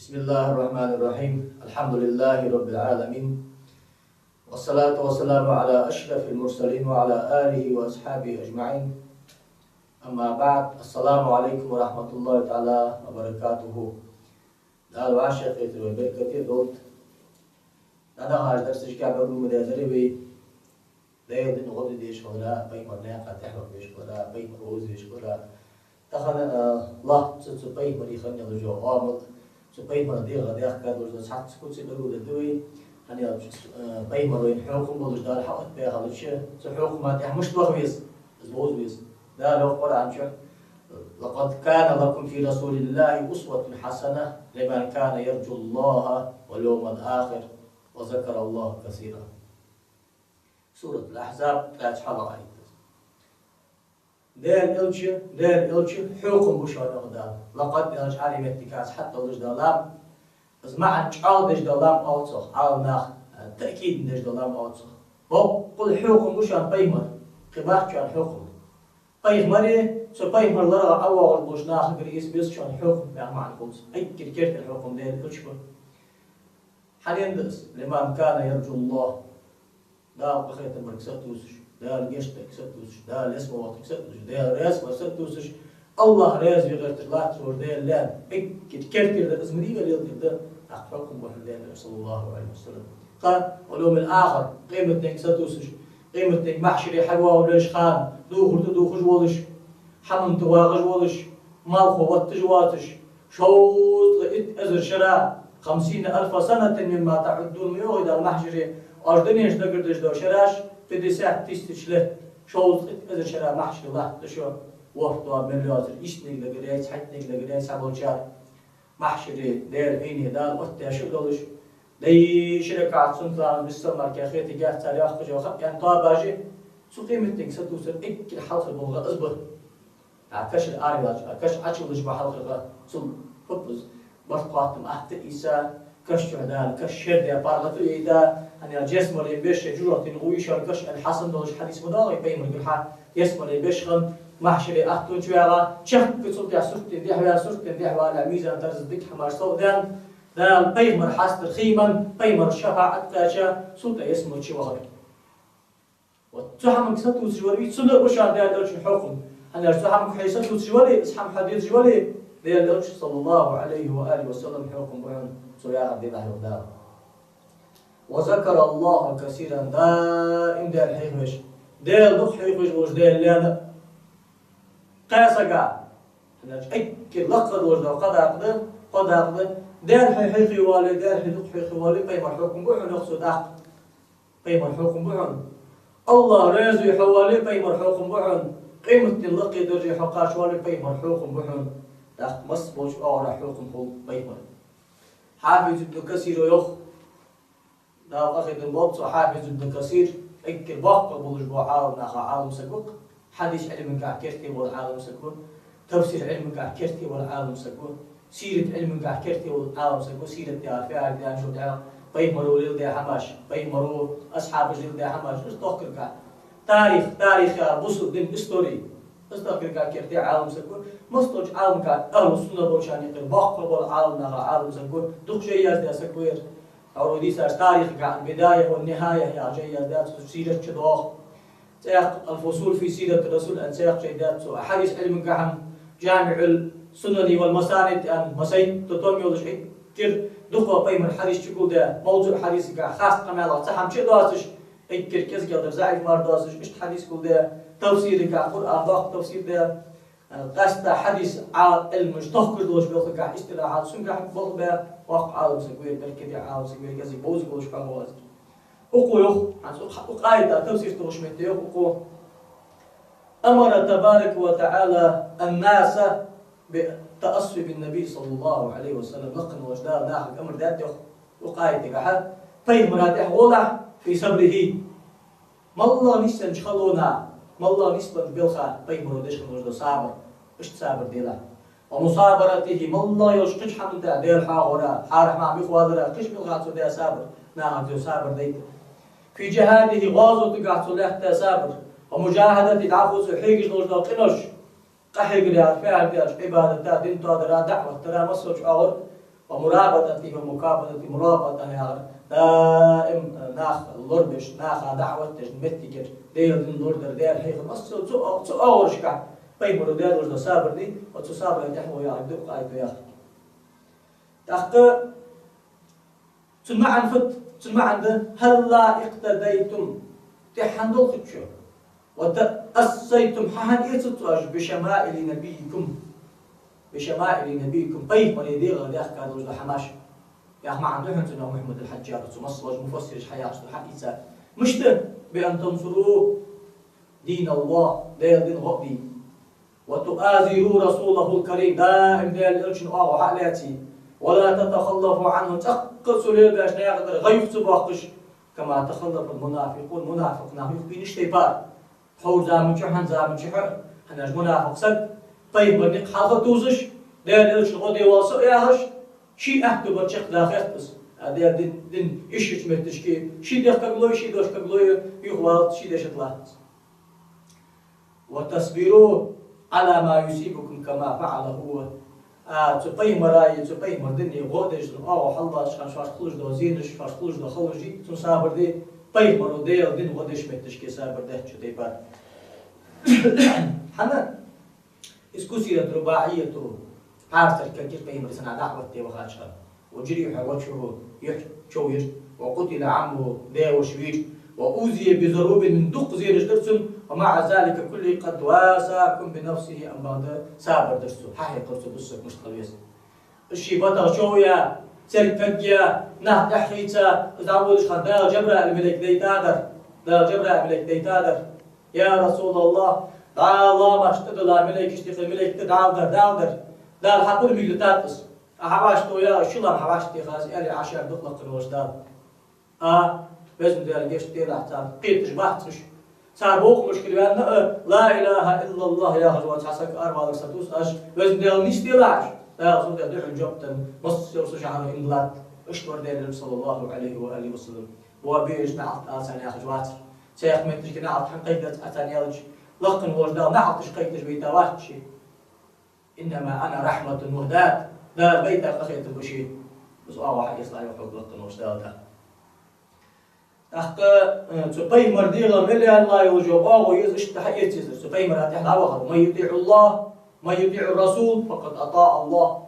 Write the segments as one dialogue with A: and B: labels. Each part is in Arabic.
A: بسم الله الرحمن الرحيم. الحمد لله رب العالمين، والصلاة والسلام على أشرف المرسلين وعلى آله وأصحابه أجمعين. أما بعد، السلام عليكم ورحمة الله تعالى وبركاته. دعوا عشاء خير وبركة دوت. أنا هاج درس كعب أبو مدازري بي لا يدين غد ديش ولا بين مرناق تحرق ديش ولا بين روز ديش ولا تخن الله تسبي مري خن يلجو عامل سبي مرضي غدي أخذ وجد ساعات سكوت سيدرو لدوي هني بين مرين حكم بولش دار حقت بها هالش سحكم ما تح مش بخويس زبوز ويس ده لو قرأ عن شو لقد كان لكم في رسول الله أسوة حسنة لمن كان يرجو الله واليوم الآخر وذكر الله كثيرا. سورة الأحزاب 3 حلقة. دير إلش حكم بشار غدا لقد إلش علم اتكاس حتى لج دلام بس مع عال دج دلام أوتصخ عال ناخ تأكيد دج دلام أوتصخ بقول حكم بشار بيمر قباح كان حكم بيمري سو بيمر لرا أول بوش ناخ قريس بيس كان حكم مع القدس أي كركرت الحكم دير إلش حاليا دس لمن كان يرجو الله دا بخيت المرك ستوسش دا الجشتك ستوسش دا الاسم واتك ستوسش دا الرسم ستوسش الله راز بغير تطلعت ور دا لا كركر دا اسم دي اللي دا أخفاكم وحدين صلى الله عليه وسلم قال واليوم الآخر قيمتك ستوسش قيمتك محشري حلوة وليش خان دوخ جوالش حمم تواغ جوالش مالخو واتجواتش شوط أزر شراء 50,000 سنة مما تعدون ميوغ دا المحشري أردنيش دقردش دو شراش تدسات تستشله شوط أزر شراء محشري الله تشو وقتها ملياتر إشتنك لقريت حتنك لقريت سابوشار محشري دير عيني دال أتيا شغلش دي شركات سنتان بالسمر كاخيتي جاه تاريخ خجو خب يعني طاباجي سو قيمتك ستوصل إكل حلق البلغة أصبر عكاش الآريلاج عكاش عشلش بحلق سو فبز برقاتم أحت إيسا كش عدال كش شردة بارغة إيدا أنا جسم اللي بيش جرة الغويشة كش الحسن دولش حديث مداغي بيمر بالحال جسم اللي بيش خن محشري أحتو جوالا شخ كسر دي سرت دي حوا سرت دي حوا على ميزان ترز ديك حمار صودان دا بيمر حاست الخيمن بيمر شفاعة كاشا سلطة اسمه شواري وتحمل كسرت وسجوري سلطة وشان ده دولش الحكم أنا تحمل حيسات وسجوري اسحم حديث جوالي ديال دولش صلى الله عليه وآله وسلم حكم بيان سويا دي الله ودار وذكر الله كثيرا دائم ديال حيخش ديال دخ حيخش وش ديال لا قاسقا أنا أكيد لقد وجد قد عقد ديال حيخي والي ديال حيخي والي بيمر حكم بيان نقصد أخ بيمر حكم بيان الله رازي حوالي بيمر حكم بيان قيمة اللقي درجي حقاش والي بيمر حكم بيان داخ مصبوش أورا حكم هو بيمر حافظ ابن كثير يخ دا أخذ البوبس وحافظ ابن كثير إنك باق بولش بو عالم ناخا عالم سكوك حديث علمك عكرتي والعالم سكون تفسير علمك عكرتي والعالم سكون سيرة علمك عكرتي والعالم سكون سيرة تعرفها ديان شو دعا بيمرو ليل دي حماش بيمرو أصحاب جيل دي حماش استوكر تاريخ بوصل دين استوري استوكر كرتي عالم سكون مستوج عالم أهل السنة بوشان يقل باق بول عالم ناخا عالم سكون دوخ شيئا دي سكوير أو سار تاريخ عن البداية والنهاية يا جيد ذات سيرة شدوخ سياق الفصول في سيرة الرسول أن سياق شيدات حديث علم كهم جامع السنن والمساند أن مسيد تطمي ولا شيء كير دخل بين الحديث شكل ده موضوع حديث كا خاص كماله سحم شيء داسش كير كذا كذا زعيم مار داسش إيش حديث كل ده تفسير كا قرآن ضاق تفسير ده قصد حديث علم مشتق كردوش بيخلق استراحات سنجح بقى واقع عالم سكوير بالكذا عالم سكوير كذا بوز بوش كهواز أقول يخ عن قاعدة تفسير توش متى أقول أمر تبارك وتعالى الناس بتأسف بالنبي صلى الله عليه وسلم نقل وجدار ناحك أمر ذات يخ وقاعدة كحد طيب مرات وضع في صبره ما الله نسن شخلونا ما الله نسبة بالخا طيب مرودش خنوجد صابر إيش صابر ديلا ومصابرته ما الله يشقش حمد ديال حاورا حارح مع بيخوادرا قش بالغاتو ديال صابر نعم ديال صابر ديت في جهاده غازو تقعتو لحتى صابر ومجاهدة العفو سحيقش نوجد قنوش قحيق ريال فعل ديال عبادة دين تادرا دعوة ترى مسوش أغر ومرابطة ومكابدة مرابطة يا دائم ناخ لوربش ناخ دعوة تجمتك ديل دين لوردر ديل حيخ أصل تو أورشكا بيمر ديل لورد صابر دي وتصابر تحوي يا عبد قايد يا أخي تحت تسمع فت تسمع عنده هلا اقتديتم تحندل خدشو وتأسيتم حهن يتطاج بشمائل نبيكم بشمائل نبيكم طيب من يدير غير ياخ كان وجه حماش يا أخي ما عنده حنتنا محمد الحجاج ومصلج مفسر حياة حقيقة مشته بأن تنصروا دين الله دين غبي وتؤازروا رسوله الكريم دائم ديال الارشن حالاتي ولا تتخلفوا عنه تقصوا ليل باش ناخذ غيف تباقش كما تخلف المنافقون منافق نافق بينش تيبار حور زامن شحن زامن شحن هناش منافق سد طيب بنق حاطه توزش ديال الارشن غدي واسو ياهش شي احد برشق داخل بس هذا دين ايش تمتشكي شي دخك لوي شي دوشك لوي يغلط شي داش طلعت وتصبروا على ما يصيبكم كما فعل هو تقيم مراي تقيم مردني غودش حلا شخن شاش خلوش دو زينش شاش خلوش دو خلوجي تصابر دي طيب مرو دين غودش متشكي صابر ده شو تيبار حنا اسكوسيرة رباعية عارف الكثير قيم رسنا دعوة تي وخاشها وجريح وجهه يحشوير وقتل عمه ذا وشويش وأوذي بضروب من دق زير درسم ومع ذلك كل قد واساكم بنفسه أم بعد سابر درسه حاهي قرصه بسك مشتغل الشي بطغ شوية سركتيا نهد أحيتا زعولش خان دا جبرا الملك ديتادر يا رسول الله الله ما اشتغل الملك اشتغل الملك داودر دار حقول ميلتاتس حواشتو يا شلون حواشتي خلاص يعني 10 دقيقة قنوش دار لازم ديال جيش ديال حتى قيتش بحثش صار بوق مشكلة لا إله إلا الله يا غزوات حسك أربعة ساتوس أش لازم ديال نيش ديال عش لا غزوات ديال دحل جبتن مصر يوصل على إنجلات اشتور ديال النبي صلى الله عليه وآله وسلم وبيج نعط آسان يا غزوات شيخ مترش نعط حقيقة أتان يالج لقن وجدال نعطش قيتش بيتا واحد شيء إنما أنا رحمة وهداة دار بيت أخيت البشير بس واحد يصلح يحب لقن وجدال أخ تقي مرديغا ملي الله يوجبه ويزش تحية تزر تقي مراتح العوض ما يطيع الله ما يطيع الرسول فقد أطاع الله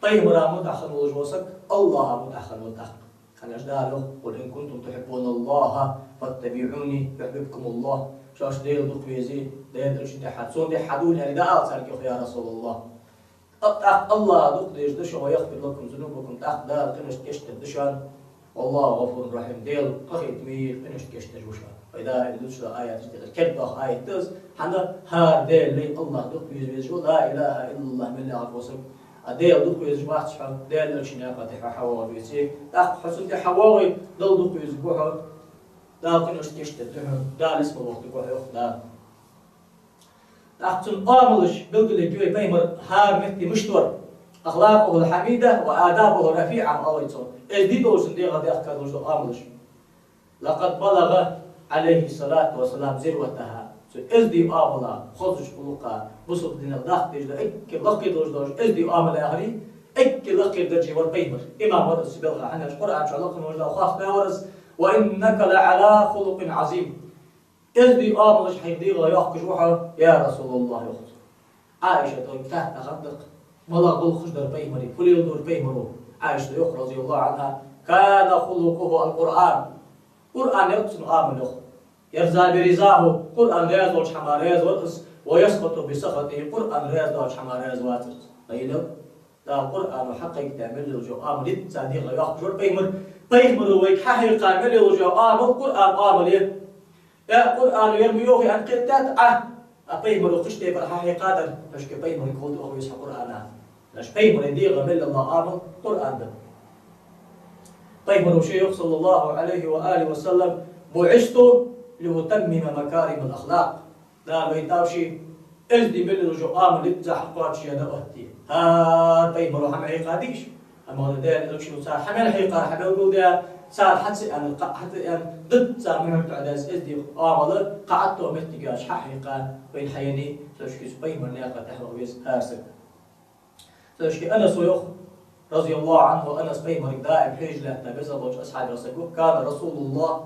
A: طي مرا متأخر وجوسك الله متأخر متأخر خلنا جداله قل إن كنتم تحبون الله فاتبعوني يحببكم الله شاش ديل دق بيزي ديل درش تحت سون دي حدول يعني دا أرسلك يا رسول الله الله دق ديش دشوا ويغفر لكم ذنوبكم تأخ دار تنش كشت دشان والله غفور رحيم ديل قخيت مير فينش كشت جوشا فإذا يدوش آيات تشتغل كذا آية تز حنا هار ديل لي الله دق بيز لا إله إلا الله من الله وسب ديل دق بيز واحد شحال ديل الشنيا قاتح حوا بيسي تأخ حسن دي حواوي دل دق بيز بوحة دا فينش كشت دا اسم الوقت بوحة يخدا تأخ تنقاملش بلقل جوي بيمر هار مثلي مشتور أخلاقه الحميدة وآدابه الرفيعة الله يتصور إزدي دوسن دي غادي أحكاد وجدو آملش لقد بلغ عليه الصلاة والسلام ذروتها إزدي آملا خذش بلوقا بسط دين الداخل تجد إك لقي دوجدوش إزدي آملا يهري إك لقي درجي والبيمر إمام ورد سبيلها حنا القرآن شعلق وجدو خاص نورس وإنك لعلى خلق عظيم إزدي آملش حيدي غياك جوحا يا رسول الله يخص عائشة تحت خندق بلغ بالخشدر بيمري كل يدور بيمرو عائشة يخ رضي الله عنها كان خلقه القرآن قرآن يقسم آمن يخ يرزى برزاه قرآن رياض والحمار رياض ويسقط بسخطه قرآن رياض والحمار رياض واترس قيلوا لا قرآن حقيقة تعمل الجو آمن يتصادق يخجر بيمر ويكحه قامل الجو آمن قرآن آمن يا قرآن يرمي يوغي عن قلتات بيمر وقشتي برحاحي قادر فشك بيمر يقول أخو يسحى قرآن لاش بيمر يديغ من الله آمن قرآن ده بيمر وشيخ صلى الله عليه وآله وسلم بعثت لأتمم مكارم الأخلاق لا بيتاوشي إزدي من الرجوع آمن لتزحقات شيئا أهتي ها بيمر وحمعي قاديش أما هذا ده الأكشن صار حمل حقيقة حمل يقول ده صار حتى أنا ضد صار من التعداز إزدي آمل قعدت ومتجاش حقيقة بين حيني تشكي بيمر ناقة تحرق بيس هارسك تشكي أنا صيوخ رضي الله عنه أنس بيمر دائم حيج له تبزل أصحاب رسول كان رسول الله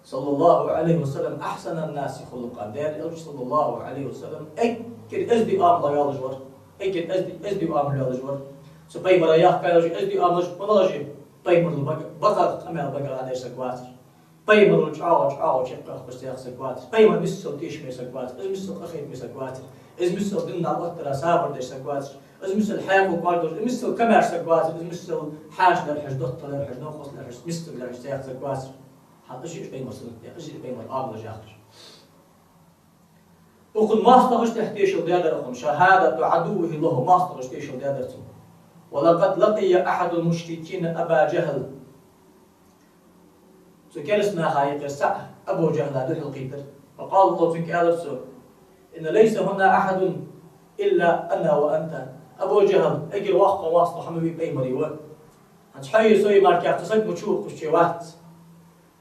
A: صلى الله عليه وسلم أحسن الناس خلقا دير صلى الله عليه وسلم أكد أزدي آمل يالجور أكد أزدي آمل يالجور سو بيمر ياخ كايوجي أزدي آمل ملاجي بيمر بقى أمال بقى على سكواتر بيمر جعاو شقة خبستياخ سكواتر بيمر مسل تيش مي سكواتر إز مسل أخيط مي سكواتر إز مسل دنا الوتر سابر ديش سكواتر إز مسل حياة وقاردوش إز مسل كمار سكواتر إز مسل حاج للحج دوت للحج نوخص للحج مسل للحج سياخ سكواتر حتى شيء بيمر سنة شيء بيمر آمل جاخر وقل ما استغش تحتيش ودادرهم شهادة عدوه له ما استغش تحتيش ودادرهم ولقد لقي أحد المشركين أبا جهل سكرسنا هاي قصة أبو جهل هذا القيتر فقال الله فيك ألرسو إن ليس هنا أحد إلا أنا وأنت أبو جهل أجر واقع واصل حموي بيمري و هنش حي سوي مارك اختصاص مشوق وشيوات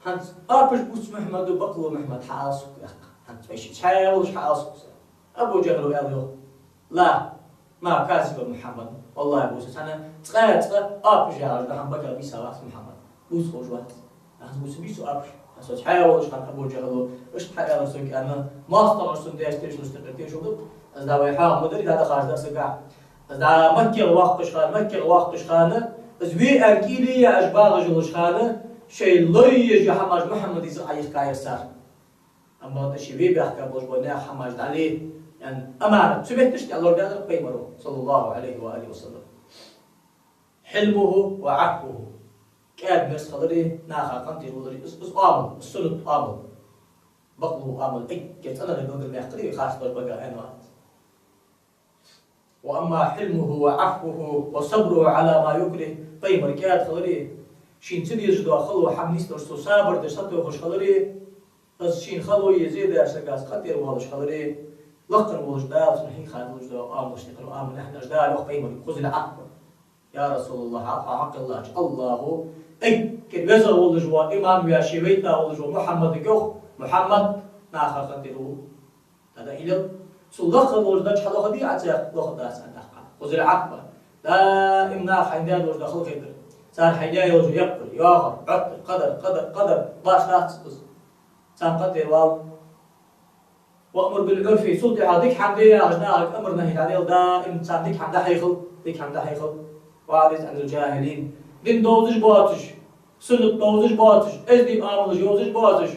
A: هنش أربش بوس محمد وبقلو محمد حاسك هنش ماشي حاولش حاسك أبو جهل وقال لا ما كاسب محمد والله بوس أنا تقى أربش يا رجل هم بقى بيساوات محمد بوس خوجوات أنا بوس بيسو أربش أسوأ حاولش كان أبو جهل إيش حاول سوي أنا ما استغرب ديش تيش مستقبل شو ده از داوي حاول مدري هذا خارج درس قاع از دا مكة الواقش خانة مكة الواقش خانة از وي أكيلي يا أشباغ جلوش خانة شيء لي حماج محمد يزعي كاير سار أما هذا شيء بيحكي أبوش بناه حماج عليه يعني أمانة سبتش الله قال بيمره صلى الله عليه وآله وسلم حلمه وعفوه كاد ناس خضري ناخا قنتي خضري اس آمل السنة آمل بقلو آمل كنت أنا اللي نقدر نحقري خاص بقى أنا وأما حلمه وعفوه وصبره على ما يكره بيمر كاد خضري شين تدي جدوا خلو حمنيس درسو صابر درسته خوش خضري بس شين خلو يزيد أشتغاز خطير والش خضري لقن والش دال سنحي خان والش دال آمل شنقل آمل نحن أجدال وقت بيمر خذ العقل يا رسول الله حق الله الله أكد وزر والجوا إمام يا شيويتا والجوا محمد كوخ محمد ناخر خطيرو هذا إلى سلخ والجدش حلو خدي عتاق لخ داس عندك خذ العقل دائم ناخ عندنا والجد خل خير صار حياة والجو يقبل ياخر قدر باش ناقص سام قدر وال وأمر بالعرف صوت هذيك حمدية أجناك أمر نهي عليه دائم سام ديك حمد حيخل ديك حمد حيخل وعادت عن الجاهلين دين دوزش باتش سنة دوزش باتش ازدي آمل جوزش باتش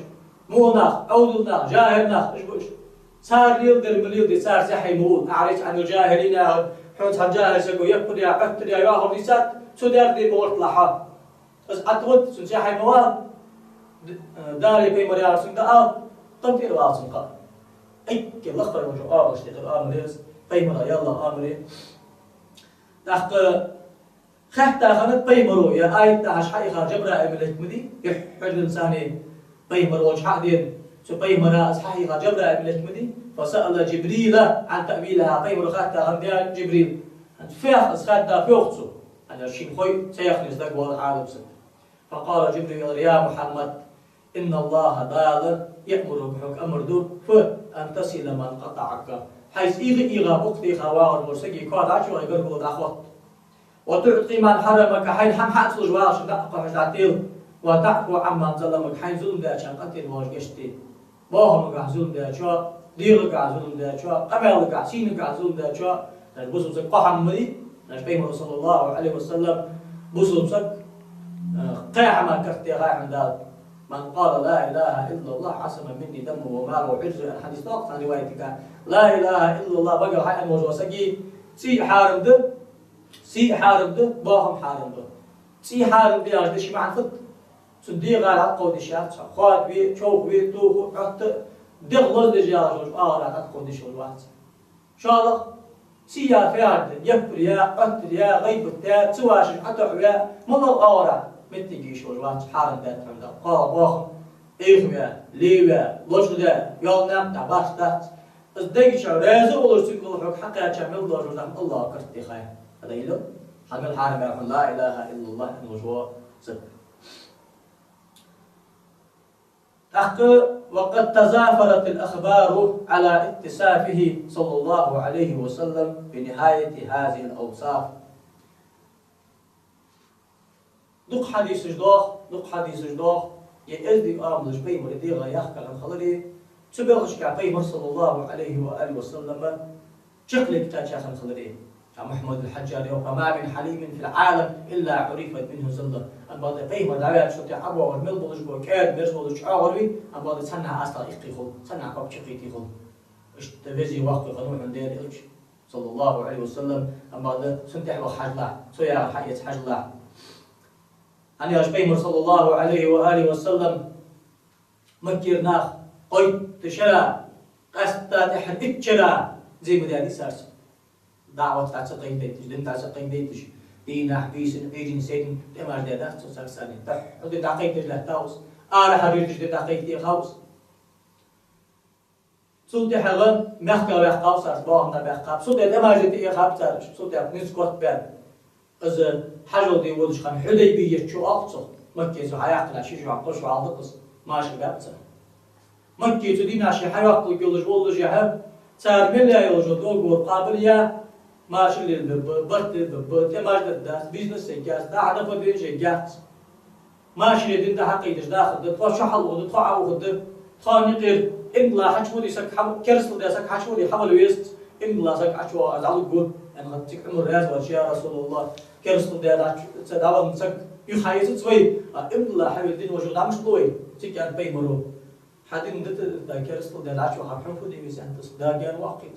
A: موناخ أودلناخ جاهلناخ إيش بوش صار يلدر مليودي صار زحي مول أعرف عن الجاهلين حوت الجاهل سكو يقبل يا قتل يا ياهر ديسات سودار دي بورت لحا بس أتوت سنشاحي موال داري بي مريار سنقا قمتير واسنقا أي كي لخبر وجو اشتغل آمليز بي مرا يلا آملي تحت خحتا خانت بيمرو يا آية تاعش حقيقة جبرائيل ملك مدي يحج الإنساني بيمرو وش حقدين سو بيمرا حقيقة جبرائيل ملك مدي فسأل جبريل عن تأويلها بيمرو خحتا خانت جبريل فيخ خحتا فيوختسو أنا الشيء خوي سيخنس لك والله عالم سن فقال جبريل يا محمد إن الله تعالى يأمر بحق أمر دور فأن تصل من قطعك حيث إيغا بقتي خواغ المرسكي كاد عشو غير قلت أخوات وتعطي من حرمك حين هم حق سجواش دقق مجداتيل وتعفو عمن ظلمك حين ظلم دا شان قتل واجشتي باهم قاع ظلم دا شو دير قاع ظلم دا شو قبل قاع سين قاع ظلم دا شو بوسم سك قحم مدي نبي صلى الله عليه وسلم بوسم سك قاع ما كرتي غاع من دال من قال لا اله الا الله عصم مني دمه وماله وعرضه الحديث طاقت عن روايتك لا اله الا الله بقى حق الموجوسكي سي حارم ده سي حارب ده باهم حارب ده سي حارب ده يعني شيء معرفت صدق على قود شات خاد بي شوف بي تو حتى دغلز دجاج على قود شو الوقت شاء الله سي يا فعل يفر يا قتل يا غيب تا سواش حتى يا مضى اورا متجي شو الوقت حارب ده فهمت قال باهم ايغيا ليبيا لوجدا يوم تاع باش ده صدق شو رازق ولا سيقول حق كامل دور الله كرتي خير هذا يلو حق الحارب يقول لا إله إلا الله الوجوه صدق وقد تزافرت الأخبار على اتصافه صلى الله عليه وسلم بنهاية هذه الأوصاف دق حديث جدوخ يأذي آملش بيمر ديغا يحكى عن خلري تبغش كعبيمر صلى الله عليه وآله وسلم شكلك تاجا عن خلري محمد الحجاري وما من حليم في العالم إلا عرفت منه زلة أن بيمر دعوات شو تعبوا والملبلش بوكاد برزبلش عوري أن بعد سنة أصلا إقيخل سنة قب شقيتي خل اشتبزي وقت قانون عندي إلش صلى الله عليه وسلم أن بعد سنتح وحجلا سويا حية حجلا أن يشبيمر صلى الله عليه وآله وسلم مكير ناخ قيت تشرا قسطات إحد إتشرا زي مدادي سارس دعوة تعتقين ديتش دين تعتقين ديتش دينا حبيسن بيجين سيدن تمار دادا سارساني ودي دقيقتش له تاوس حريرتش دي دقيقتي خاوس صوتي حغن مخكا بيخاوس سارس باهنا بيخاوس صوتي تمار دي خاوس سارس صوتي نسكوت بيان إذا حاجة دي ولش خان حديبية شو أقصى مكة زو حياقنا شيء شو عقص شو عقص ماشي بابتر مكة تدي ناشي حياق يقولش ولش يحب صار من لا يوجد أقول قابل يا ماشي للبب برت البب تماش الداس بيزنس سجاس دا عنا فدين شجاس ماشي لدين دا حقيقة داخل ده توا شحل وده توا عوض ثاني غير إن لا حشودي سك حم كرسل ده سك حشودي حمل ويست إن لا سك حشوا على الجود أنا غتيك عمر راس وشيء يا رسول الله كرسل ده تداول مسك يخايز سوي إن لا حبيب الدين وجود عمش طوي تيك أن بيمرو حدين ده كرسل ده لا شو حرحم فودي ميزان تصدق كان واقعي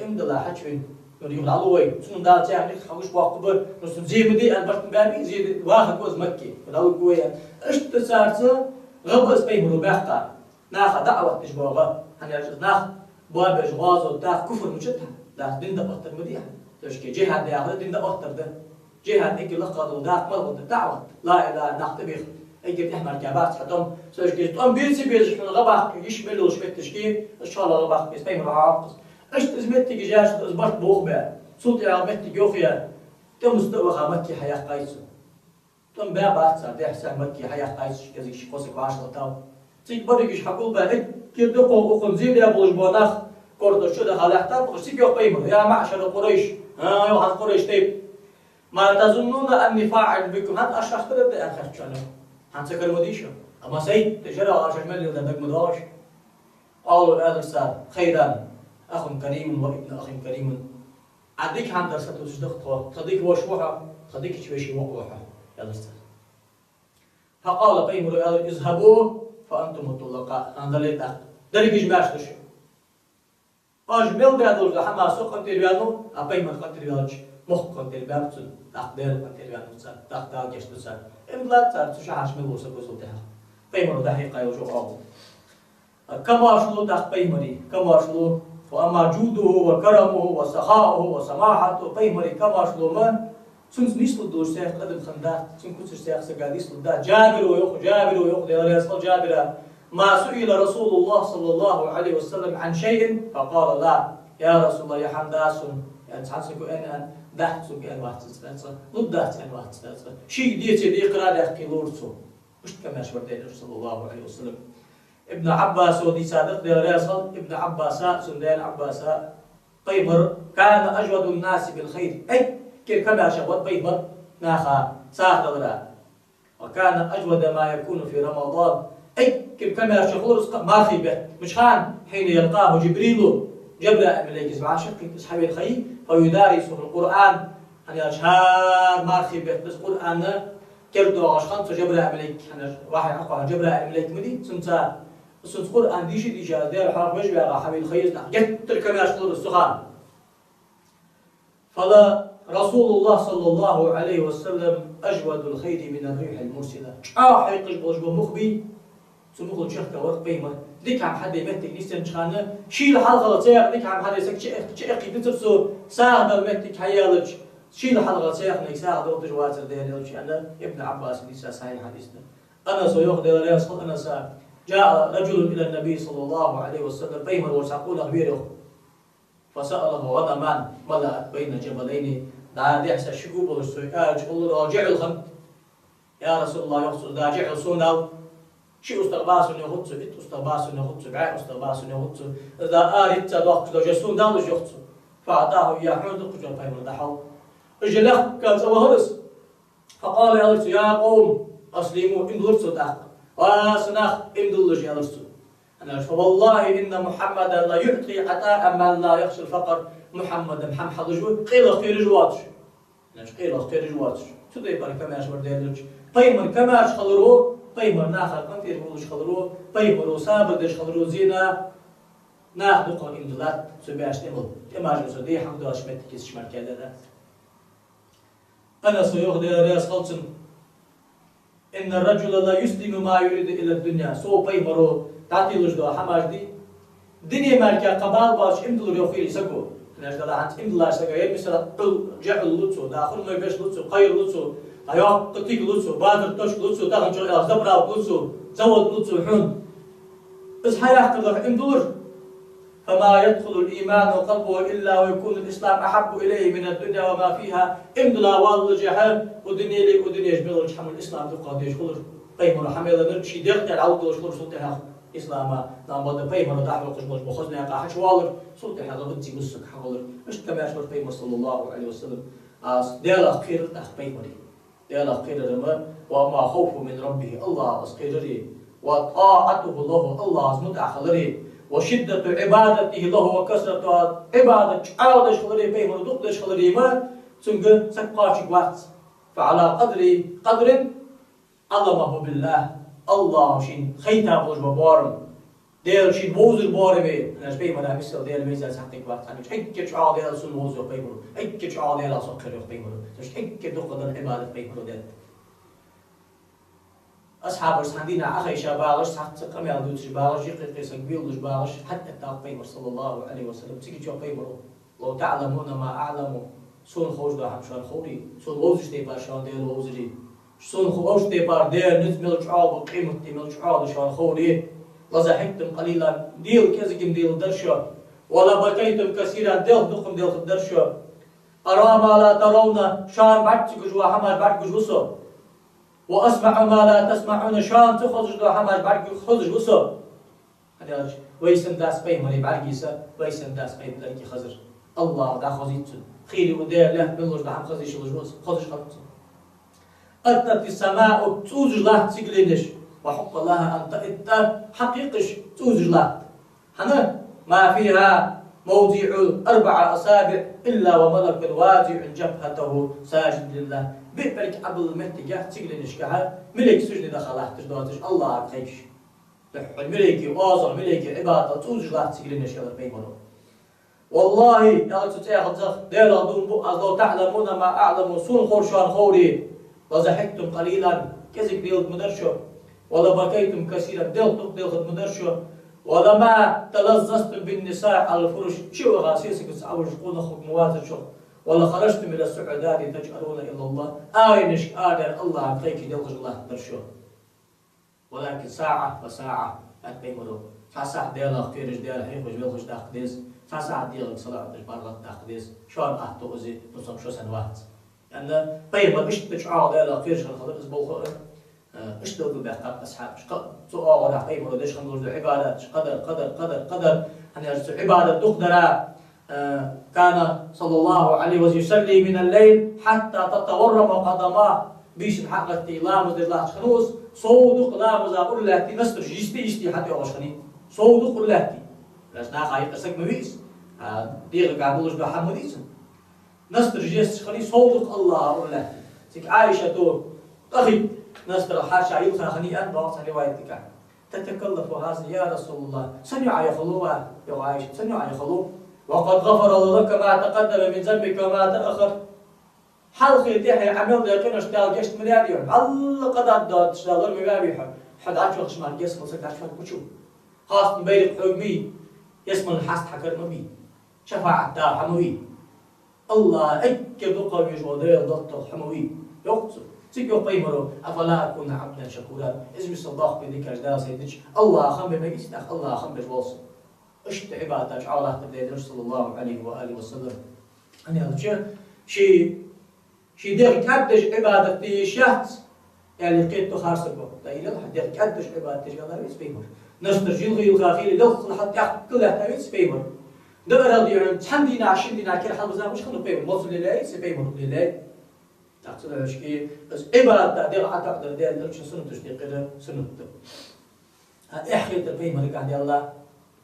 A: إن لا حشوين يقول على وين شنو ده تعمل خمس وقت بر نص زي بدي البرت بابي زي واحد جوز مكي ولا قوية إيش تسارته غبس بيمرو بيختار ناخذ دعوة تجبوغه هنرجع ناخذ باب جواز وتاخ كفر مشتها ده دين ده أكتر مديح تشكي جهاد ده هذا دين ده أكتر ده جهاد إيك لقط وده مربوط الدعوة لا إله نختبخ إيك تحمل كابات حتم تشكي تم بيرسي بيرجع من غباح يشمل وشبت تشكي إن شاء الله غباح بس بيمرو عاقص إيش تزمت تجاش تزبط بوخ بقى صوت عمت جوخيا تم مستوى مكي حياة قيس تم بابات صار ده حسن مكي حياة قيس كذي شيء قصك عشرة تاو تيجي بدركش حقول بقى كده قوم زيد يا بولش بوناخ كورد شو ده خلاحتا بقصيك يا قيمة يا معشر قريش يا واحد قريش طيب ما تظنون أني فاعل بكم هذا أشخاص تبدأ أخذ شنو هنسكر مديشة أما سيد تجرى عشان مليون ده مداش قالوا هذا صار خيرا أخ كريم وابن أخ كريم عديك عن درسته وصدقته صديق وشوحة صديق شويشي وقوحة يا درس فقال قيمر اذهبوا فأنتم الطلقاء أنا دليل دريك جماش تشو أجمل ده دول حما سوق تريانو أبي ما قتريانش مخ قتريان تون تقدير قتريان تون تقدر جشت تون إملا تار تشحش من وسط وسطها قيمر ده حقيقة يوجو كما شلو تقيمري كما شلو وأما جوده وكرمه وسخاؤه وسماحته قيمري كما شلو ما سنس نيسل دوش سيخ قدم خندات سن كتر سيخ سقاديس لدا جابر ويخ دير يسقل جابر ما سئل رسول الله صلى الله عليه وسلم عن شيء فقال لا يا رسول الله يا حمداس يعني تحسكوا أن دحتوا بأن واحد تسلسل ضدات أن واحد تسلسل شيء ديتي دي قرار يحكي لورسو مش كما شبرتين صلى الله عليه وسلم ابن عباس ودي صادق دير يسقل ابن عباس سندين عباس قيمر كان أجود الناس بالخير أي كيف كما شبت قيمر ناخا ساخر وكان أجود ما يكون في رمضان أي كيف كما شغل ما في به مش خان حين يلقاه جبريل جبرائيل ملائكة سبعة شقي أصحاب الخير فيدارسه القرآن أن يشهر ما في به بس قرآن كردو عشان جبرائيل ملائكة واحد أقوى جبرائيل ملائكة مدي سنتا سنت قرآن ديش دير حرف مش بيا حبيب الخير جت كما شغل السخان فلا رسول الله صلى الله عليه وسلم أجود الخير من الريح المرسلة حيقش بوجب مخبي سموخ الشيخ كورق بيمة ديك عم حد يمتك نيستن شخانة شيل حلقة تيار ديك عم حد يسك شيخ يدترسو ساعد المتك حيالج شيل حلقة تيار نيك ساعد وقت جواتر ديالج أنا ابن عباس ليس صحيح حديثنا أنا سيوخ ديال يصل أنا سا جاء رجل إلى النبي صلى الله عليه وسلم بيمة وسأقول أخبيره فسأله غنما ملأت بين جبلين دا يحسى الشكوب والسؤال يقول راجع الخم يا رسول الله يقصد راجع الصناو شيء استغباس يخص بيت استغباس يخص بعاء استغباس يخص إذا أردت تدق لو جسون دالش يخص فأعطاه إياه حمد قجر فيمر دحل أجله كان سوى هرس فقال يا قوم أسلموا إن دلرسوا داق واسناخ إن دلج يلرسوا أنا فوالله إن محمدا لا يعطي عطاء من لا يخشى الفقر محمد حضجو قيل خير جواتش قيل خير جواتش شو ده يبقى كماش برديلج قيمر كماش خلرو قيمر ناخر قنتير بولش خلرو قيمر سابدش خلرو زينا ناخذ قون إن دلات سبعش نمل كماش بسودي حمد الله شمت كيس شمال كذا أنا سيوخ رياس خلصن إن الرجل لا يسلم ما يريد إلى الدنيا سو قيمرو تعطيلش دو حماش دي دنيا مالكا قبال باش امدلو يوخيري سكو ناش دلا عند امدلا سكا مثلا قل جعل لوتسو داخل ما يبش لوتسو قير لوتسو ايوه تطيق لوتسو بادر توش لوتسو داخل جو زبرا لوتسو زود لوتسو حن بس حياة امدلر فما يدخل الإيمان قلبه إلا ويكون الإسلام أحب إليه من الدنيا وما فيها امدلا والله جهل ودنيا لي ودنيا جبل حمل الإسلام تقاد يشخلر قيمر حمل نرشي دغت العود وشخلر سلطة إسلام نام بده قيمر دعوة قشمش بخزنا قاحش والر سلطة هذا بدي مسك حولر مش كما يشمر قيمر صلى الله عليه وسلم ديال أخير قيمري ديال أخير رما وما خوفه من ربه الله أسقيري وطاعته الله أزمت أخلري وشدة عبادته له وكثرة عبادة عودة شغلي بيمر دقدة شغلي ما تنقل سقاش وقت فعلى قدر علمه بالله الله شين خيتا بوج ببارم ديال شين موزر بارمي أنا بيمر همسل ديال ميزة حقك وقت أنا حكيت عاد ديال سن موزر بيمر حكيت عاد ديال سكر بيمر تش حكيت دقدة عبادة بيمر ديال أصحاب السندينا أخي شباغش حتى قم يعدوش باغش يقيس قبيلش باغش حتى تقيمر صلى الله عليه وسلم تيجي جو قيمرو لو تعلمون ما أعلم سون خوش ده همشان خوري سون ووزش تبار شان ديال ووزري سون خوش تبار ديال نزمل شعاب وقيمة تمل شعاب شان خوري لزحكتم قليلا ديل كزكم ديل درشة ولا بكيتم كثيرا ديل دقم ديل الدرشة أرى ما لا ترون شان بعد تجوا حمار بعد جوسو وأسمع ما لا تسمعون شان تخرج دو حماش بعد خرج وسو هذا ويسن داس بين مري بعد يسا ويسن داس بين ذلك خزر الله دا خزيت خيري ودير له بلوج دا هم خزيش لجوز خرج خلص أتت السماء توزج له تسجلينش وحق الله أنت إنت حقيقش توزج له هنا ما فيها موضع 4 أصابع إلا وملك واضع جبهته ساجد لله بيبرك قبل المتجه تقلنش كها ملك سجن دخله تجدوتش الله خيش الملك واضع ملك عبادة توجد لا تقلنش يا بيمرو والله يا تتاخذ دير دون بو لو تعلمون ما أعلم سون خورشان خوري وضحكتم قليلا كذك ديل مدرشو ولا بكيتم كثيرا ديل مدرشو ولما تلذذتم بالنساء على الفرش شو غاسيسك تسعوج قول أخوك مواتر شو ولا خرجتم إلى السعدات تجأرون إلى الله آينش آدر الله خيك دلج الله درشو ولكن ساعة وساعة أتبيمرو ساعة ديال أخيرش ديال حيخ وجبلش تاخديز ساعة ديال صلاة تجبارات تاخديز شوان أحتوزي نصم شو سنوات لأن بيمر إيش تجعل ديال أخيرش خلق إسبوع اشتغلوا بأحقاب أصحاب سؤال ولا بيمرو ديش خنقول عبادات قدر أن يرسل عبادة تقدر كان صلى الله عليه وسلم يصلي من الليل حتى تتورم قدماه بيش حقتي لا مدد الله خنوس صودق لا مزاقول لك نستر جيستي حتى يوشخني صودق لك لاش ناقاي قسك مبيس ديغ قابلش بحمديس نستر جيست خني صودق الله لك سيك عائشة تو أخي نستر حاشا يلخا خني أن بوقت روايتك تتكلف هذا يا رسول الله سنع يخلوها يا عائشة سنع يخلوه وقد غفر لك ما تقدم من ذنبك وما تأخر حلقي تحي عمل يقين اشتغل جشت ملياريون الله قد أدى تشتغل مبابي حد عشر خشمان يسمى صدق عشر كشوف خاص مبيرك حكمي يسمى الحاست حكر مبي شفاعة دار حموي الله أكد قوي جودير ضغط حموي يقصد سيكو قيمرو أفلا أكون عبدا شكورا اسم الصداق بذكر دا سيدش الله خم بما يستخ الله خم بجواصل اشت عبادة على تبدأ صلى الله عليه وآله وسلم أنا هذا شيء ده كدش عبادة في شخص يعني لقيته خارس الباب لا إله حد كدش عبادة قال رئيس بيمر نسترجل غير الغافيل دخل حتى كلها رئيس بيمر ده راضي عن 10 دينار 20 دينار كده حد مش خلوا بيمر وصل لله سبيمر لله تقصد هشكي بس عبارة دير عتقدر دير الش سنة تشتي كده سنة احكي تبي مرق عند الله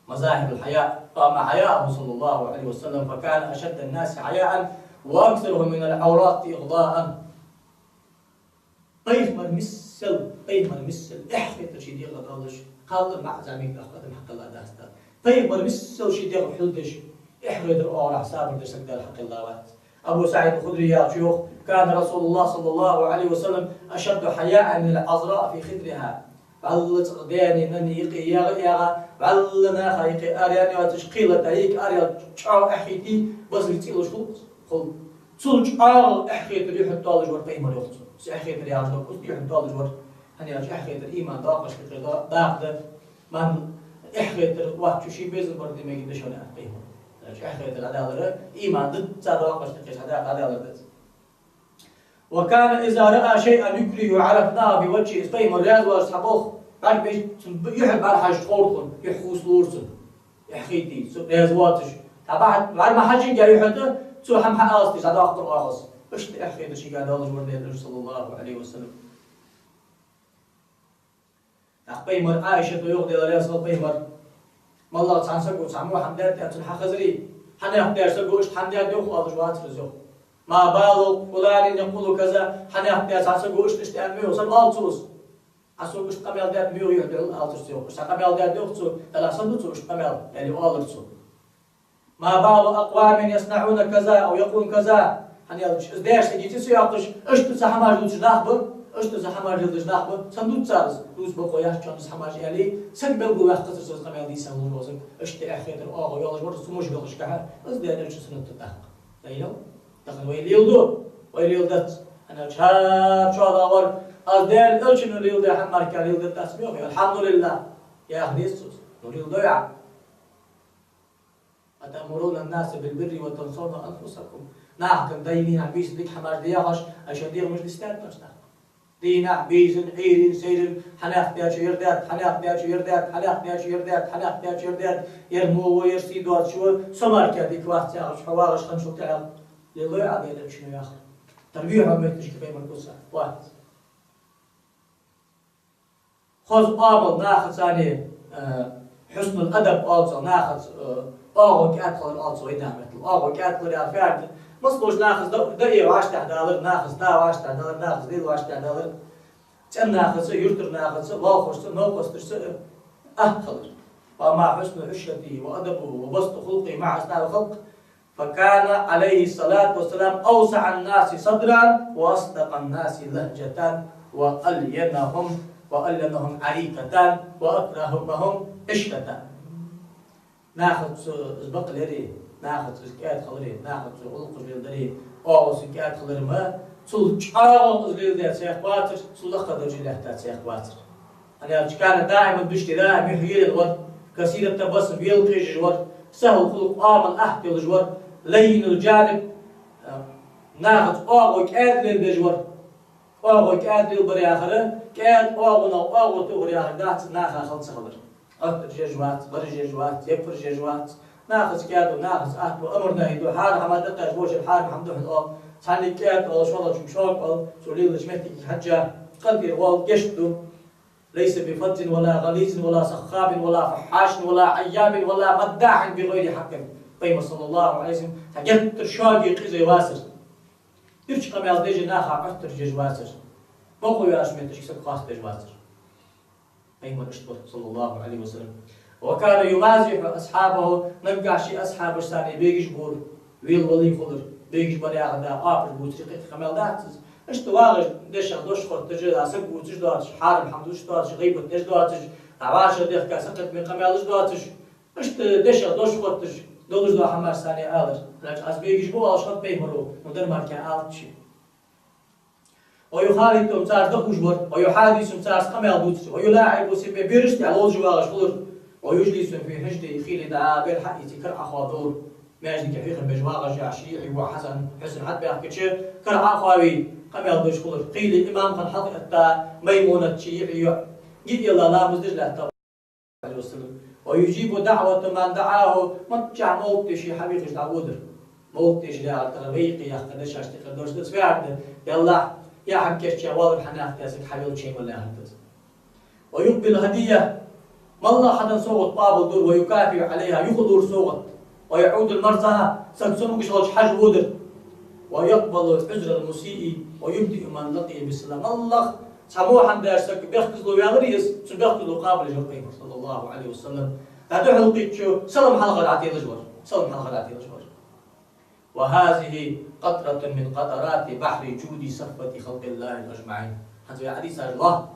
A: مظاهر الحياء قام حياءه صلى الله عليه وسلم فكان أشد الناس حياء وأكثرهم من العورات إغضاء قيمر مثل احكي تشيدي غدالش قال مع زميك أخذ حق الله داستا قيمر مثل شيدي غحلدش احكي در أورا حساب در سكدال حق الله وات أبو سعيد الخدري يا شيوخ كان رسول الله صلى الله عليه وسلم أشد حياء من العذراء في خدرها بعلت دياني نني يا بعلنا خايق أرياني وتشقيلة هيك أريا شعر أحيتي بس يتيلوش خل صلج أحيت اللي يحط طالج ور قيمة يختصر سأحيت اللي عجبك كنت يحط طالج ور هني أحيت الإيمان داقش كذا داقده من أحيت واحد شيء بيزن برد ما يقدرش أنا قيمة أحيت العدالة إيمان ضد داقش كذا عدالة وكان إذا رأى شيئا يكره عرفناه بوجهه قيمة الرياض وأصحابه بعد بيش يحب على حاجة خوركم يحوس لورسن يحكيتي رياض واتش بعد ما حاجة جاي يحطه سو هم حقاستي هذا أخطر آخص إيش تأخي هذا الشيء قاعد الله جل صلى الله عليه وسلم قيمة عائشة يغدي الرياض قيمة ما الله تعالى سقوا سامو حمدات يأتون حخزري حنا يحتاج سقوا إيش حمدات يأخذ أضج واترزو ما بالو فلان يقول كذا حنا يحتاج سقوا إيش تشتغل ميو سن ألتوس أسوق إيش قبل دات ميو يهدل ألتوس يو إيش قبل دات يختصر لا صندوق إيش قبل يعني ألتوس ما بال أقوام يصنعون كذا أو يقولون كذا حنا يلش إزداش تجي سياقش إيش تسحمار دوش ناخبه إيش تسحمار دوش ناخبه صندوق سارس دوس بقوياش كان تسحمار يعني سقبل جوا قصر سوز قبل دي سامون وزن إيش تأخير يلا جبر سموش بقش كه إزداش إيش سنة تتأخر دايلو دخل ويليلدو ويليلدت أنا شاب شو هذا ور أزدال إيش إنه ليلد حمار كان ليلد تسميه الحمد لله يا خريستوس نريلدو يا أتأمرون الناس بالبر وتنسون أنفسكم ناحكم دينين عبيس ديك حمار دياغش أشدير مش لستات نشنا دين عبيس عيرين سيرين حناخ دياش يردات حناخ دياش يردات حناخ دياش يردات حناخ دياش يردات يرمو ويرسيدوات شو سمر كذيك واحد ياغش حواغش خمسة تعال لله عبيد شنو ياخذ تربيه ما تشكي في مركوسة واحد خذ قابل ناخذ ثاني حسن الأدب أوصل ناخذ كاتل أوصل يدعم كاتل يا فعل مصلوش ناخذ دقيقة وعشرة دولار ناخذ دا وعشرة دولار ناخذ ديل وعشرة دولار كم ناخذ يرتر ناخذ لا خشت نوقس ترسل خلص ومع حسن عشرته وأدبه وبسط خلقه مع أثناء الخلق فكان عليه الصلاة والسلام أوسع الناس صدرا وأصدق الناس لهجة وألينهم عريكة وأكرههم عشرة ناخذ زبق لري ناخذ زكاة خلري ناخذ علق جلدري أو زكاة خلري ما صلّى جلدة سيخ باتر صلّى خدر جلدة سيخ باتر أنا كان دائما باشتراء محيي الورد كثير التبسم يلقي الجوار سهل خلق آمن أحكي الجوار لين الجانب ناخذ أوغو كادل الجوار أوغو كادل بري آخره كاد أوغو تغري آخر دات ناخذ خلص خبر أكتر جيجوات بري جيجوات يكفر جيجوات ناخذ كاد وناخذ أحكي أمرنا يدو حار حمد دقاش بوش الحار محمد حد ثاني كاد أو شغلة شمشوق سوليل جمهتك حجة قلبي والقشتو ليس بفج ولا غليظ ولا سخاب ولا فحاش ولا عياب ولا مداح بغير حق قيمة صلى الله عليه وسلم حاجات ترشاقي قيزي واسر يرش قميال ديجي ناخا عفتر جيج واسر موقو ياشمين تشكسك خاص ديج واسر قيمة اشتبه صلى الله عليه وسلم وكان يمازح أصحابه نبقى شي أصحاب الثاني بيجيش بور ويل ولي خضر بيجيش برياغ دا آفر بوتريقيت خمال داتز اشتواغش دش دوش خورد تجد اسق وتش دواتش حارم حمدوش دواتش غيبت دش دواتش عواش ديخ كاسقت من قمالش دواتش اشت دش دوش خورد تج دولش دو حمار ثاني آلر لكن از بيجيش بو آشخط بيمرو مدر ماركان آلت شي ويخالي توم تارس دخوش بور ويحادث تارس قمال بوتش ويلاعب وسيب بيرشتي على الجواغش خلر ويجلس في حجده خيل دعا بالحق يتكر أخوادور ماجد كفيخ بجواغش عشيعي وحسن حسن حد بيحكي شي كر أخوابي قام يلبش خلر قيل الإمام كان حاطط التا ميمونة شيعي جد يلا لا مزدج له تبع عليه وسلم ويجيب دعوة من دعاه ما تجع موت شي حبيبش دعودر موت إجراء التغويق يا قدش أشتغل دوش تسبيعد يلا يا حكيش يا والد حناف تاسك حيول شيء ولا هندس ويقبل هدية ما الله حدا صوت باب الدور ويكافئ عليها يخضر صوت ويعود المرزها سكسون قشوش حج ودر ويقبل عذر المسيء ويبدئ من لقي بالسلام الله سموحا داشتك بيخكز له يغريس سبيخكز له قابل جرقين صلى الله عليه وسلم لا تحلقي شو سلم حلقة عتيل جوار سلم حلقة عتيل جوار وهذه قطرة من قطرات بحر جود صفة خلق الله أجمعين هذا حديث الله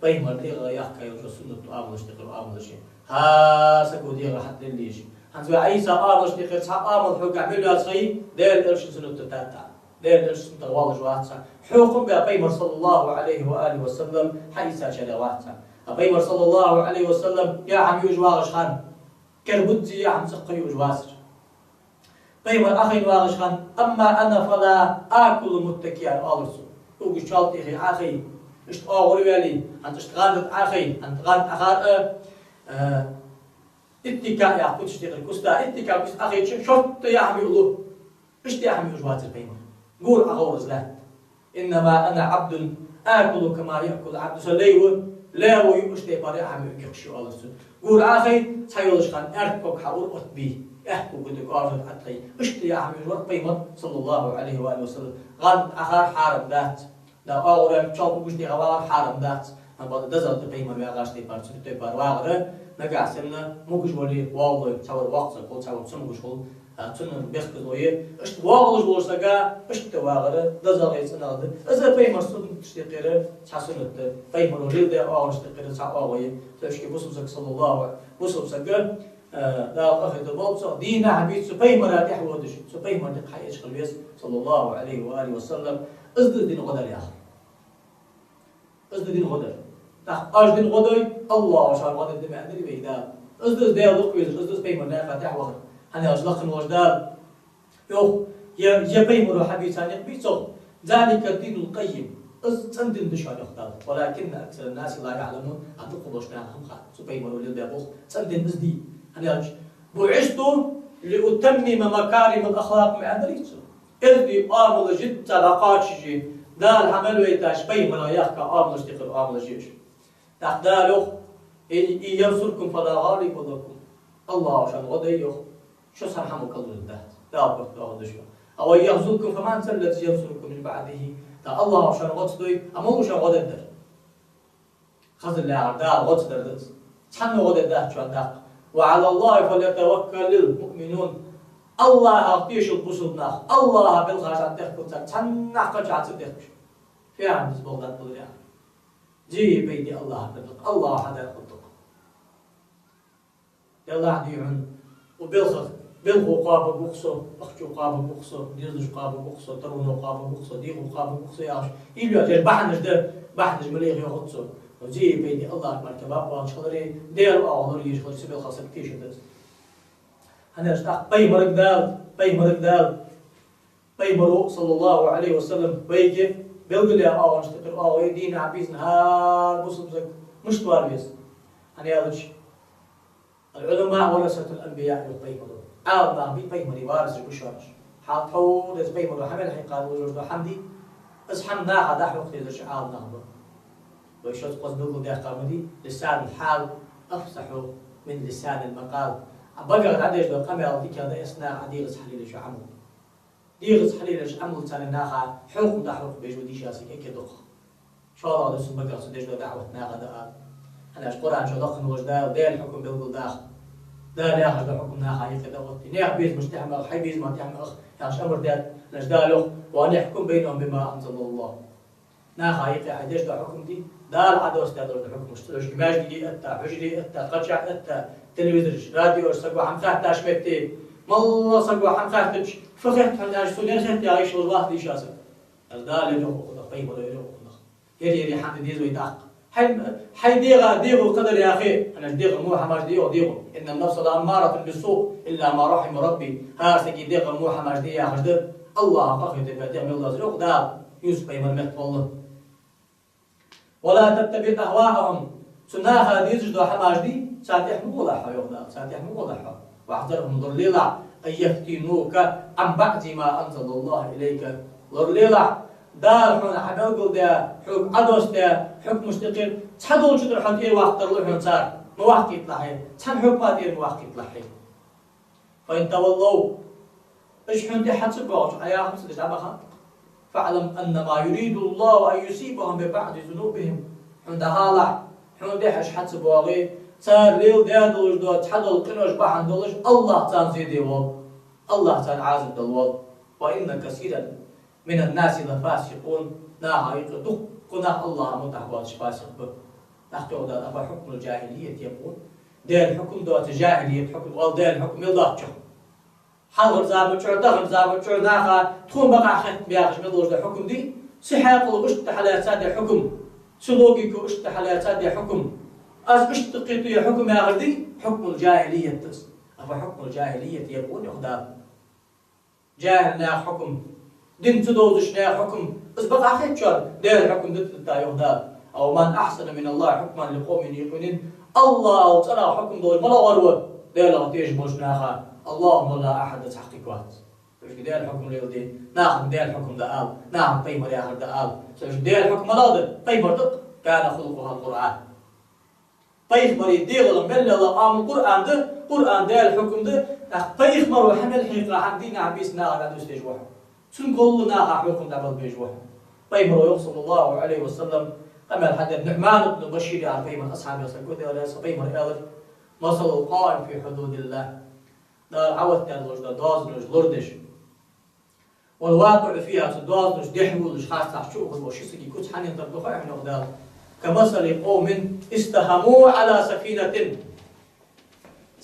A: بين الدغة يحكي الرسول الطعام اشتغل آمل شيء ها سكو دغة حتى الليش هذا عيسى آمل اشتغل صح آمل حق عمل يا صغير دير إرش سنة تتاتع دير إرش سنة والج واتسع حكم بأبيمر صلى الله عليه وآله وسلم حيث شلا واتسع أبيمر صلى الله عليه وسلم يا عم يجواغش خان كربتي يا عم سقي يجواسر بيمر أخي واغش خان أما أنا فلا آكل متكئا ألرسو وقش شالتي أخي أخي اشت أغري بالي أنت اشتغلت أخي أنت غلط أخر اتكاء يا كنت اشتغل كستا اتكاء بس أخي شفت يا عمي الله اشت يا عمي وجوات البيمر قول أغورز لا إنما أنا عبد آكل كما يأكل عبد سليو لا ويشتي باري عمي كخشوا ألرسو قول أخي سيولش خان أركب حاول أتبي أحكو بدك أرجع حتى اشتي يا عمي وجوات بيمر صلى الله عليه وآله وسلم غلط أخر حارب ذات دا أولا شوفوا وش دي غوار حرام ذات نبض دزل تقيمة بيعاش دي بارس تي بار واغرة نجع سمنا ممكن ولي والله تصور وقت سقول تصور سمو شغل تسمى بيخبز ويه اشت والله جول سجا اشت واغرة دزل يسنا هذا إذا بيمر صدق تشتغل تحسنت بيمر وليل ده أول تشتغل تسعة ويه تشكي بوسم صلى الله بوسم سجا لا أخذ البوصة دينا حبيت سبيمر هذه حوادش سبيمر ده حيش خلبيس صلى الله عليه وآله وسلم إزد دين غدر يا أخي إزد دين غدر أج دين غدر الله شار غدر دم أدري بيدا إزد ده لق بيز إزد بيمر ده فتح وغر هني أجلق الوجدان يو يا بيمر حبيت ثاني بيتصل ذلك الدين القيم إزد دين دشان يختار ولكن أكثر الناس لا يعلمون أتقولش نعم خا سبيمر ولي بيبوخ سندين إزدي هني أج بعثت لأتمم مكارم الأخلاق ما أدري إردي آمل جد لقاتشي دال حمل ويتاش بي من يحكى آمل اشتغل آمل جيش تحدالو إن ينصركم فلا غالب لكم الله عشان غدا يخ شو سرحمك الله ده لا بقى غدا شو أو يغزوكم فما أنت الذي ينصركم من بعده تا الله عشان غدا أما مش غدا در خذ اللي عردا غدا در تحن غدا ده شو عندك وعلى الله فليتوكل المؤمنون الله أعطيش البصل ناخ الله بالخارج عن تحكم تنع قجعة تدخش في عام بغداد بليا جي بيدي الله بالق الله حدا يخطق يلا عديعن وبالخ بالخو قاب بوخسو أخشو قاب بوخسو ديرج قاب بوخسو ترونو قاب بوخسو ديخو قاب بوخسو ياش يلو جل بحنج ده بحنج مليغ يخطسو وجي بيدي الله مركبا وان شغلري دير أغلر يشغل سبيل خاصة كتير شدت أنا أشتاق بيمرق دال بيمرو صلى الله عليه وسلم بيجي بيقول يا أوان اشتقر يدين عبيس نهار بصمزك مش تواريس أنا يالش العلماء ورثة الأنبياء بيمرو عالم بيمري وارث بشارش حاطو لز بيمرو حمل حقاد وجود حمدي اسحم ناخذ أحوق لزش عالم نهضة ويشوت قصدكم ده قامدي لسان الحال أفصح من لسان المقال بقى عندي جو قمر ديك هذا إسنا عديغس حليل شو عمل ديغس حليل شو عمل ثاني ناخا حكم ده حكم بيجودي شاسي كي دق شو الله ده سبب بقى صدق جو دعوة ناخا ده أنا القرآن شو دق نوجده ده الحكم بيقول داخل ده ناخا ده حكم ناخا يكده وقت ناخ بيز مش تعمل حي بيز ما تعمل يعني أمر ده نجداله وأن يحكم بينهم بما أنزل الله ناخا يقع عديش ده حكم دي ده العدو استاذ ده حكم مشترك جماجي أتا حجري أتا قطع أتا تلفزيون راديو سقوا حم خاطر شمتي والله سقوا حم خاطر فخت عند أجسودين خت يعيش والله دي شاسة الدال له طيب ولا له يري حمد ديزو يتعق حي ديغو قدر يا أخي أنا ديغو مو حماش ديغو إن النفس لأمارة بالسوء إلا ما رحم ربي هاسكي ديغو مو حماش دي يا خجد الله أخي تبعتي من الله زلوق دا يوسف يمر مت والله ولا تتبع أهواءهم سناها ديزو حماش دي ساتح مغلحة يغدا ساتح مغلحة واحذرهم ضليلة أن يفتنوك عن بعد ما أنزل الله إليك لرليلا دار حون حبل ده حكم عدوس ده حكم مستقيم تحدول شدر حون إيه وقت الله صار ما وقت يطلعه تحن حكمات إيه وقت يطلعه فإن تولوا إيش حون دي حتى بعض أيام سلسلة فاعلم أن ما يريد الله أن يصيبهم ببعض ذنوبهم حون هالا حون دي حش حتى بعضي صار ليل دادلش دو تحدل قنوش بحن دولش الله تان زيدي وال الله تان عازم دلوال وإن كثيرا من الناس لفاسقون ناها يقدق قناه الله متحوالش فاسق به نحتوى دا أفا حكم الجاهلية يقول دير حكم دوات الجاهلية حكم وال دير حكم الله تشخ حضر زابط شعر دغم زابط شعر ناخا تكون بقى خط بياغش مدوش دا حكم دي سحاق اشت حالات دا حكم سلوكيكو اشت حالات دا حكم أز اشتقيتو يا حكم يا غردي حكم الجاهلية تس أفا حكم الجاهلية يقول يخدام جاهل نا حكم دين تدوزش نا حكم بس بقى خط شعر دير حكم دتا يخدام أو من أحسن من الله حكما لقوم يقولون الله تعالى حكم دول ملا غروة دير لغتيش بوش ناخا اللهم لا أحد تحقيقات سوش دير الحكم اللي يودي ناخذ دير الحكم ده آل ناخذ طيمر ياخذ ده آل سوش دير الحكم ملاذ طيمر دق كان خلقها القرآن طيمر يدير لما الله آم القرآن ده قرآن دير الحكم ده طيمر وحمل حقيقة حمدينا عبيس ناخذ عدو ستيج واحد سن كل ناخذ حكم ده بالبيج واحد طيمر يوصل الله عليه وسلم أما الحديث نعمان بن بشير عن طيمر أصحابه يسكت ولا طيمر آل مثل القائم في حدود الله دار عوض تدوش دا دازنش لردش والواقع فيها تدازنش دحولش خاص تحشوه الوشي سكي كوت حنين تردوخا احنا قدام كمثل قوم استهموا على سفينة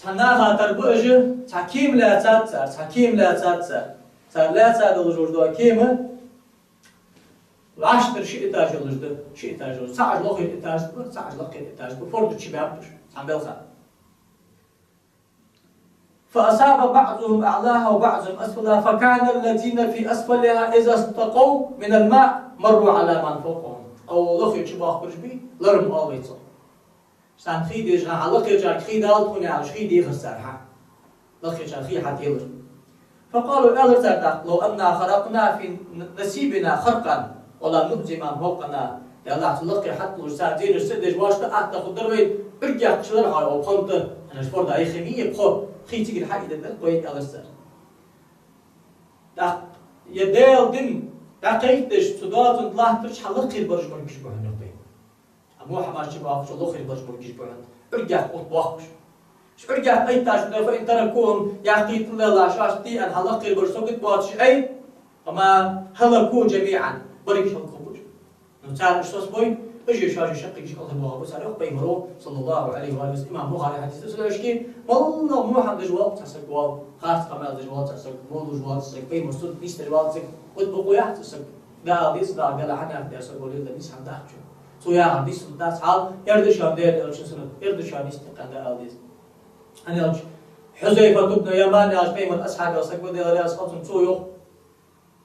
A: تناها تربؤج تحكيم لا تاتسر تحكيم لا تاتسر صار لا تاتسر دجوج دوا كيمة العشتر شيء إتاج اللجد شيء إتاج ساعد لقي إتاج ساعد لقي إتاج بفرد شبابش عم بيلخا فأصاب بعضهم أعلاها وبعضهم أسفلها فكان الذين في أسفلها إذا استقوا من الماء مروا على من فوقهم أو لخي شباخ برجبي لرم آويتصل سان خيد يجغى لخي جاك خيد آلتوني على خيد يغسرها لخي جاك خيد حتيلر فقالوا ألر تردق لو أننا خرقنا في نسيبنا خرقا ولا نبزي من فوقنا يا الله تلقي حتى لو ساعتين السدج واشتا أحتى خدروين ارجع قشلرها أو قمت أنا شفرد أي خمية بخو خي تيجي الحقيقة ده قوي ألستر دا يدال دم دا قيتش تدات الله ترش حلقي البرج مركش بهن يقطي أمو حماش باخش الله البرج مركش بهن ارجع قط باخش شو ارجع قيتاش ده فإن تركوهم يعقيت الله شاش تي أن حلقي البرج سوقت باتش أي أما هلكوا جميعا بريش القبور نتعرف إيش تصبوي اجي شاجي شقي شي الله بوها بس على بيمرو صلى الله عليه واله وسلم امام بخاري حديث سلاشكي والله مو حد جواب تسك وال خاص كمان جواب تسك مو جواب تسك بيمر صوت نيست جواب تسك وتبقوا يحت تسك دا ديس دا قال حنا بدي اسك ولي دا نيس عم داحجو سو يا حديث دا حال يردش عم دير شو سنه يردش عم يستقند دا ديس انا حذيفه بن يمان يا بيمر اصحاب اسك بدي على اصحاب سو يو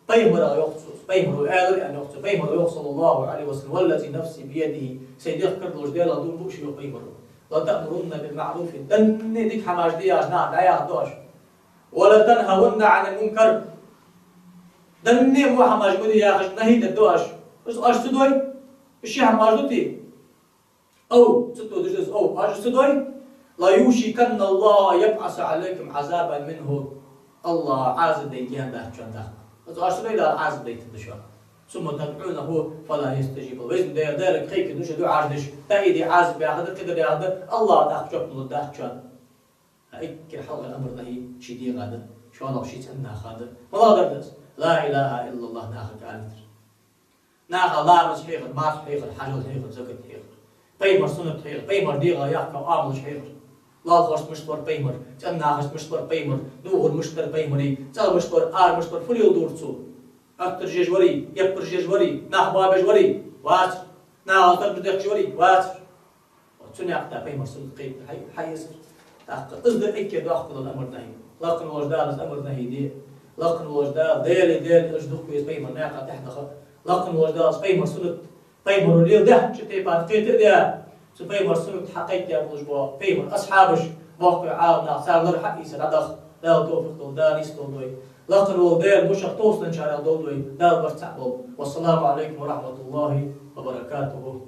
A: بيمر يقصص بيمر آل أن يقصص بيمر يقصص صلى الله عليه وسلم والذي نفسي بيده سيد يذكر لوج ديال دون بوش يو بيمر لا تأمرن بالمعروف دن ديك حماش دياش نعم لا يعدوش ولا تنهون عن المنكر دن مو حماش بدي يا خش نهي ددوش بس اش تدوي الشيء حماش دوتي او ستو دجز او اش تدوي لا يوشكن الله يبعث عليكم عذابا منه الله عاز ديجان ده جنده أشتري لا عازب ديت الدشوا ثم تدعونه فلا يستجيب وإذن دير خيك دوش دو عاجدش تأيدي عازب يا هذا كده يا هذا الله داخل شوف من داخل شان هيك الحلقة الأمر نهي شديد هذا شو أنا وشيت أنا هذا والله درس لا إله إلا الله ناخذ كالتر ناخذ لا مش حيخ ما حيخ حاجة حيخ زكت حيخ بيمر سنة حيخ بيمر ديغا يحكم عامل حيخ لا خش مشتور بيمر جنا خش مشتور بيمر دوغر مشتور بيمري تل مشتور مشتور فليو دورتسو أكتر جيجوري يبر جيجوري نخبا بجوري واتر ناخذ بدك جوري واتر وتسني أكتر بيمر سنة قيد حي يصير أصدق إكيد أخذ الأمر نهي لكن وجدال الأمر نهي دي لكن وجدال ديل أجدق كويس بيمر ناقة تحت لكن وجدال بيمر سنة بيمر اليوم ده شتى بعد قيد ده سبيمر سنة حقيقة يا بوجبا بيمر أصحابش واقع عالنا صار له حق يصير هذا دال توفيق دول دال يستولوي لقر والدال بوشق توصل إن شاء الله دولوي دال برتع والسلام عليكم ورحمة الله وبركاته.